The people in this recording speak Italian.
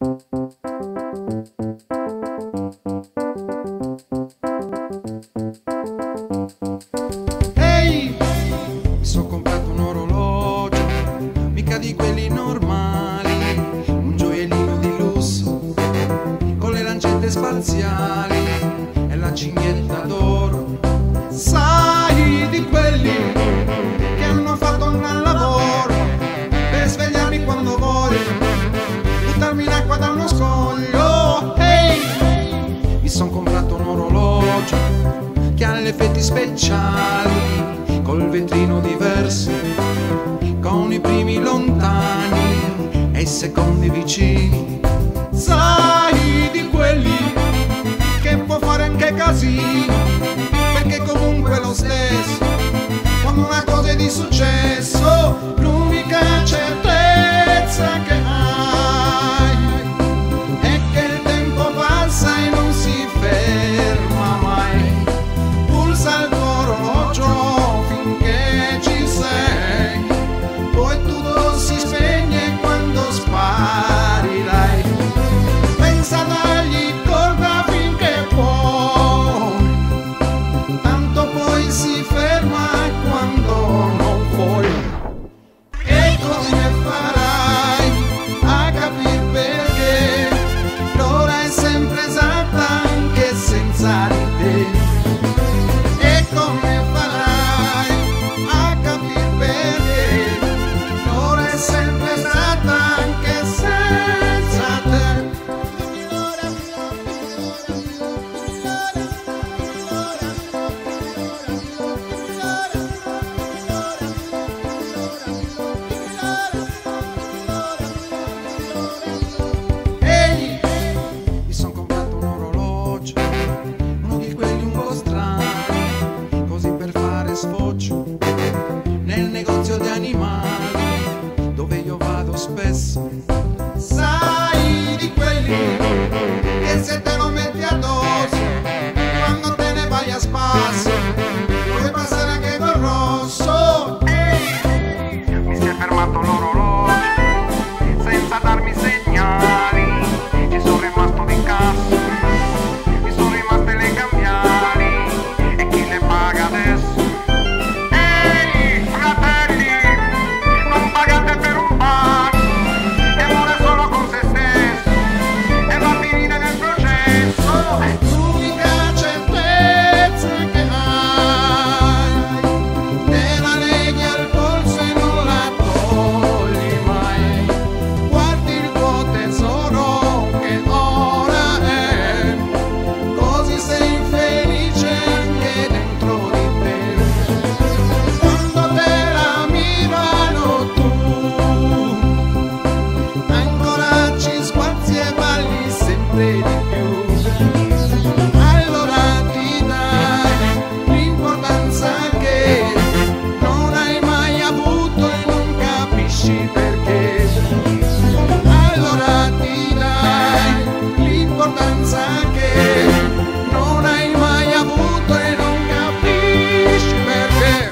Ehi, mi sono comprato un orologio, mica di quelli normali, un gioiellino di lusso, con le lancette spaziali e la cinghietta d'oro. Sai, di quelli che hanno fatto un gran lavoro per svegliarmi quando voglio, buttarmi in acqua da uno scoglio. Ehi, mi son comprato un orologio che ha gli effetti speciali, col vetrino diverso, con i primi lontani e i secondi vicini. Sai, di quelli che può fare anche casino, perché comunque è lo stesso, quando una cosa è di successo, l'unica certezza che hai è che il tempo passa e non si ferma mai. Pulsa il tuo orologio finché ci sei, poi tutto si spegne quando sparirai. Pensa a dargli corda finché puoi, tanto poi si ferma quando non puoi. E come farai a capire perché l'ora è sempre esatta anche senza di te? E come farai a capire perché l'ora è sempre esatta anche senza te? Ehi, mi son comprato un orologio, uno di quelli un po' strani, così per fare sfoggio nel negozio di animali dove io vado spesso. Sai, di quelli che se te lo metti addosso, quando te ne vai a spasso, puoi passare anche col rosso. Ehi, mi si è fermato l'orologio senza darmi segnali, ci sono rimasto di cazzo, mi sono rimaste le cambiali e chi le paga adesso? Ehi, fratelli, non pagate per un pazzo che vuole solo con se stesso e va a finire nel processo. L'unica certezza che hai, te la leghi al polso e non la togli mai. Guardi il tuo tesoro che ora è, così sei felice anche dentro di te. Quando te la mirano tu, ancora ci sguazzi e balli sempre di più. Allora ti dai l'importanza che non hai mai avuto e non capisci perché. Allora ti dai l'importanza che non hai mai avuto e non capisci perché.